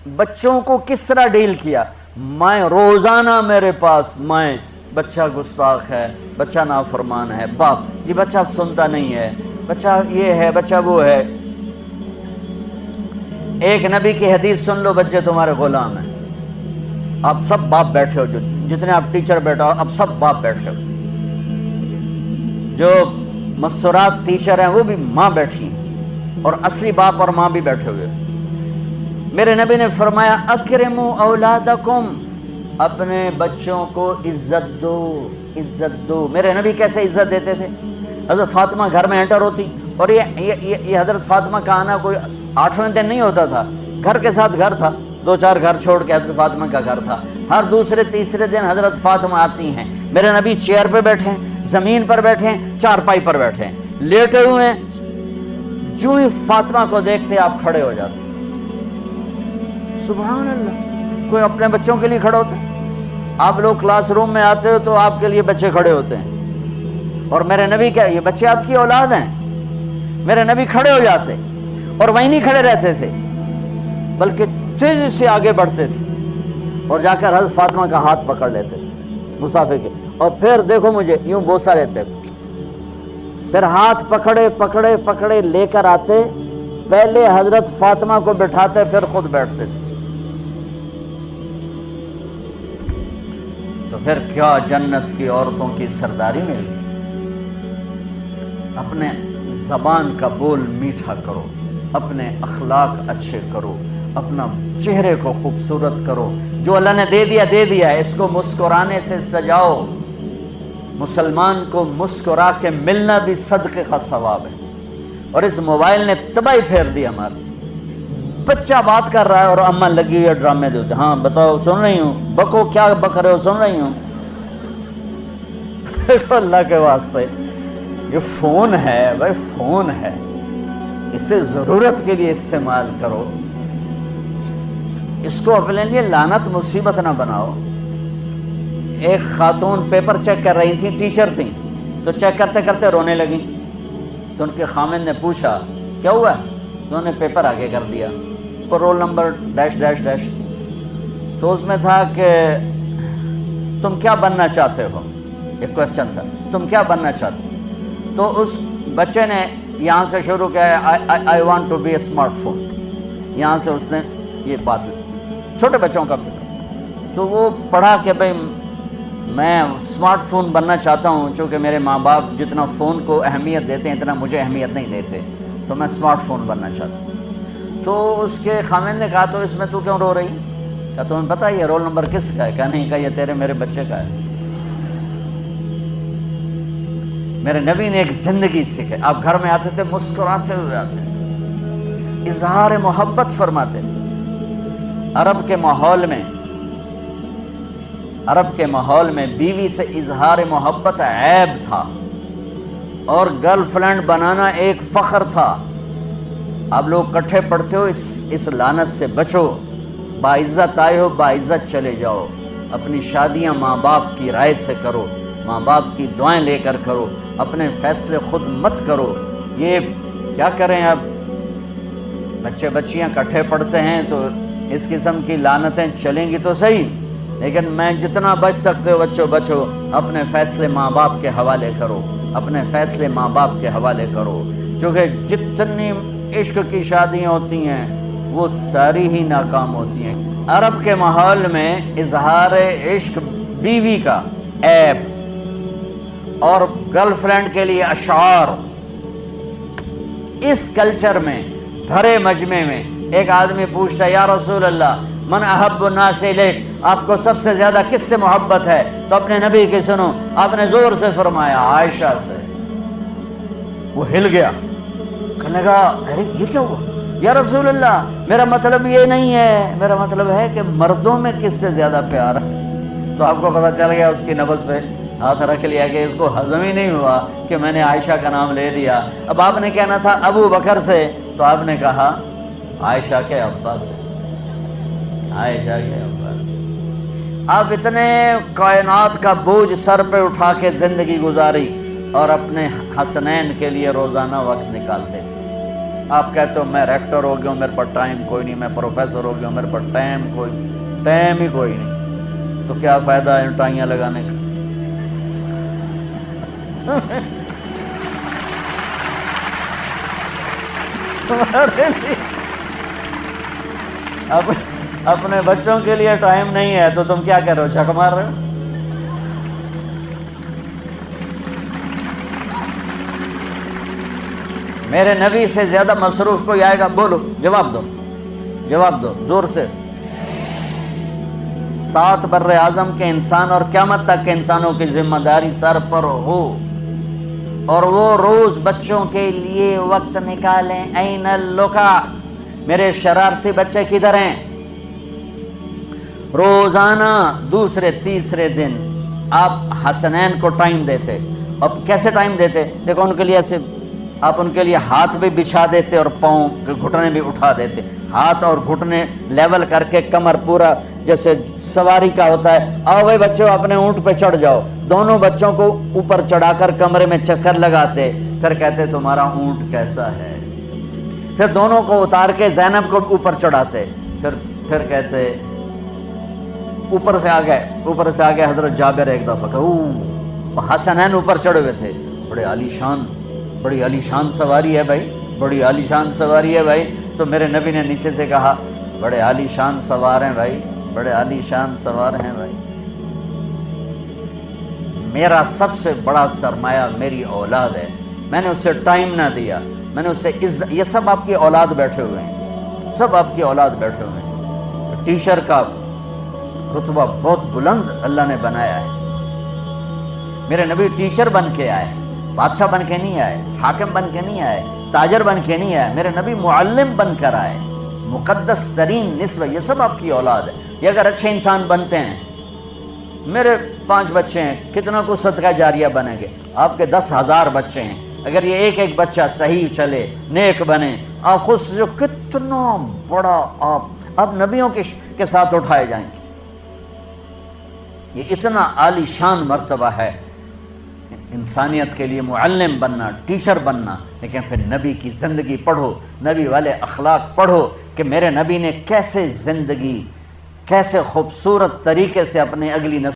بچوں کو کس طرح ڈیل کیا؟ میں روزانہ میرے پاس بچہ گستاخ ہے، بچہ نافرمان ہے، باپ جی بچہ سنتا نہیں ہے، بچہ یہ ہے، بچہ وہ ہے۔ ایک نبی کی حدیث سن لو، بچے تمہارے غلام ہیں۔ آپ سب باپ بیٹھے ہو، جتنے آپ ٹیچر بیٹھا ہو، اب سب باپ بیٹھے ہو۔ جو مستورات ٹیچر ہیں وہ بھی ماں بیٹھی ہیں، اور اصلی باپ اور ماں بھی بیٹھے ہوئے۔ میرے نبی نے فرمایا اکرموا اولادکم، اپنے بچوں کو عزت دو، عزت دو۔ میرے نبی کیسے عزت دیتے تھے؟ حضرت فاطمہ گھر میں انٹر ہوتی، اور یہ حضرت فاطمہ کا آنا کوئی 8ویں دن نہیں ہوتا تھا، گھر کے ساتھ گھر تھا، 2-4 گھر چھوڑ کے حضرت فاطمہ کا گھر تھا۔ ہر دوسرے تیسرے دن حضرت فاطمہ آتی ہیں، میرے نبی چیئر پہ بیٹھے ہیں، زمین پر بیٹھے ہیں، چارپائی پر بیٹھے ہیں، لیٹے ہوئے ہیں، جو ہی فاطمہ کو دیکھتے آپ کھڑے ہو جاتے۔ سبحان اللہ، کوئی اپنے بچوں کے لیے کھڑا ہوتا ہے؟ آپ لوگ کلاس روم میں آتے ہو تو آپ کے لیے بچے کھڑے ہوتے ہیں، اور میرے نبی کیا، یہ بچے آپ کی اولاد ہیں، میرے نبی کھڑے ہو جاتے، اور وہیں نہیں کھڑے رہتے تھے بلکہ تیزی سے آگے بڑھتے تھے، اور جا کر حضرت فاطمہ کا ہاتھ پکڑ لیتے تھے مسافر کے، اور پھر دیکھو مجھے یوں بوسا لیتے، پھر ہاتھ پکڑے پکڑے پکڑے لے کر آتے، پہلے حضرت فاطمہ کو بٹھاتے پھر خود بیٹھتے تھے۔ تو پھر کیا جنت کی عورتوں کی سرداری مل گئی۔ اپنے زبان کا بول میٹھا کرو، اپنے اخلاق اچھے کرو، اپنا چہرے کو خوبصورت کرو، جو اللہ نے دے دیا دے دیا ہے، اس کو مسکرانے سے سجاؤ۔ مسلمان کو مسکرا کے ملنا بھی صدقے کا ثواب ہے، اور اس موبائل نے تباہی پھیر دی ہماری۔ بچہ بات کر رہا ہے اور اماں لگی ہوئی ہے ڈرامے دیتے، ہاں بتاؤ سن رہی ہوں، بکو کیا بک رہے ہو، سن رہی ہوں۔ دیکھو اللہ کے واسطے، یہ فون ہے بھائی، فون ہے، اسے ضرورت کے لیے استعمال کرو، اس کو اپنے لیے لعنت مصیبت نہ بناؤ۔ ایک خاتون پیپر چیک کر رہی تھیں، ٹیچر تھیں، تو چیک کرتے کرتے رونے لگیں، تو ان کے خامن نے پوچھا کیا ہوا؟ تو انہوں نے پیپر آگے کر دیا، اور roll number dash dash dash, تو اس میں تھا کہ تم کیا بننا چاہتے ہو، ایک کویسچن تھا، تم کیا بننا چاہتے ہو؟ تو اس بچے نے یہاں سے شروع کیا، I want to be a smart phone, یہاں سے اس نے یہ بات، چھوٹے بچوں کا پیپر، تو وہ پڑھا کہ بھئی میں اسمارٹ فون بننا چاہتا ہوں، چونکہ میرے ماں باپ جتنا فون کو اہمیت دیتے ہیں اتنا مجھے اہمیت نہیں دیتے، تو میں اسمارٹ فون بننا چاہتا ہوں۔ تو اس کے خامن نے کہا تو اس میں تو کیوں رو رہی؟ کہا تمہیں پتہ ہے یہ رول نمبر کس کا ہے؟ کہا نہیں، کہا یہ تیرے میرے بچے کا ہے۔ میرے نبی نے ایک زندگی سکھائی، آپ گھر میں آتے تھے مسکراتے ہوئے آتے تھے، اظہار محبت فرماتے تھے۔ عرب کے ماحول میں بیوی سے اظہار محبت عیب تھا، اور گرل فرینڈ بنانا ایک فخر تھا۔ آپ لوگ کٹھے پڑھتے ہو، اس لعنت سے بچو، باعزت آئے ہو باعزت چلے جاؤ، اپنی شادیاں ماں باپ کی رائے سے کرو، ماں باپ کی دعائیں لے کر کرو، اپنے فیصلے خود مت کرو۔ یہ کیا کریں، اب بچے بچیاں کٹھے پڑھتے ہیں تو اس قسم کی لعنتیں چلیں گی تو صحیح، لیکن میں جتنا بچ سکتے ہو بچو بچو، اپنے فیصلے ماں باپ کے حوالے کرو، اپنے فیصلے ماں باپ کے حوالے کرو، چونکہ جتنی عشق کی شادیاں ہوتی ہیں وہ ساری ہی ناکام ہوتی ہیں۔ عرب کے ماحول میں اظہار عشق بیوی کا عیب، اور گرل فرینڈ کے لیے اشعار۔ اس کلچر میں بھرے مجمع میں ایک آدمی پوچھتا ہے یا رسول اللہ من احب الناس الیک، آپ کو سب سے زیادہ کس سے محبت ہے؟ تو اپنے نبی کی سنو، آپ نے زور سے فرمایا عائشہ سے۔ وہ ہل گیا، کہنے لگا ارے یہ کیا ہوا یا رسول اللہ، میرا مطلب یہ نہیں ہے، میرا مطلب ہے کہ مردوں میں کس سے زیادہ پیار ہے۔ تو آپ کو پتہ چل گیا، اس کی نبض پہ ہاتھ رکھ لیا کہ اس کو ہضم ہی نہیں ہوا کہ میں نے عائشہ کا نام لے دیا۔ اب آپ نے کہنا تھا ابو بکر سے، تو آپ نے کہا عائشہ کے ابا سے، عائشہ کے ابا سے۔ آپ اتنے کائنات کا بوجھ سر پہ اٹھا کے زندگی گزاری، اور اپنے حسنین کے لیے روزانہ وقت نکالتے تھے۔ آپ کہتے ہو میں ریکٹر ہو گیا ہوں، میرے پاس ٹائم کوئی نہیں، میں پروفیسر ہو گیا ہوں، میرے پاس ٹائم ہی کوئی نہیں، تو کیا فائدہ ہے ٹائیاں لگانے کا؟ اپنے بچوں کے لیے ٹائم نہیں ہے تو تم کیا کر رہے ہو، چھک مار رہے ہو؟ میرے نبی سے زیادہ مصروف کوئی آئے گا؟ بولو، جواب دو زور سے۔ 7 بر اعظم کے انسان اور قیامت تک کے انسانوں کی ذمہ داری سر پر ہو، اور وہ روز بچوں کے لیے وقت نکالیں۔ این اللقا، میرے شرارتی بچے کدھر ہیں؟ روزانہ دوسرے تیسرے دن آپ حسنین کو ٹائم دیتے۔ اب کیسے ٹائم دیتے؟ دیکھو ان کے لیے ایسے آپ ان کے لیے ہاتھ بھی بچھا دیتے اور پاؤں کے گھٹنے بھی اٹھا دیتے، ہاتھ اور گھٹنے لیول کر کے، کمر پورا جیسے سواری کا ہوتا ہے۔ آؤ بھائی بچوں اپنے اونٹ پہ چڑھ جاؤ، دونوں بچوں کو اوپر چڑھا کر کمرے میں چکر لگاتے، پھر کہتے تمہارا اونٹ کیسا ہے، پھر دونوں کو اتار کے زینب کو اوپر چڑھاتے، پھر کہتے اوپر سے آ گئے حضرت جابر ایک دفعہ کہ حسنین اوپر چڑھے ہوئے تھے، بڑی عالی شان سواری ہے بھائی، بڑی عالی شان سواری ہے بھائی، تو میرے نبی نے نیچے سے کہا بڑے عالی شان سوار ہیں بھائی، بڑے عالی شان سوار ہیں بھائی، میرا سب سے بڑا سرمایہ میری اولاد ہے، میں نے اسے ٹائم نہ دیا، میں نے اسے یہ سب آپ کی اولاد بیٹھے ہوئے ہیں، سب آپ کی اولاد بیٹھے ہوئے ہیں۔ ٹیچر کا رتبہ بہت بلند اللہ نے بنایا ہے، میرے نبی ٹیچر بن کے آئے، بادشاہ بن کے نہیں آئے، حاکم بن کے نہیں آئے، تاجر بن کے نہیں آئے، میرے نبی معلم بن کر آئے، مقدس ترین نسبت۔ یہ سب آپ کی اولاد ہے، یہ اگر اچھے انسان بنتے ہیں، میرے 5 بچے ہیں، کتنا کو صدقہ جاریہ بنیں گے؟ آپ کے 10,000 بچے ہیں، اگر یہ ایک بچہ صحیح چلے، نیک بنے، آپ خود جو کتنا بڑا آپ نبیوں کے ساتھ اٹھائے جائیں گے۔ یہ اتنا عالی شان مرتبہ ہے انسانیت کے لیے، معلم بننا، ٹیچر بننا، لیکن پھر نبی کی زندگی پڑھو، نبی والے اخلاق پڑھو کہ میرے نبی نے کیسے زندگی، کیسے خوبصورت طریقے سے اپنے اگلی نسل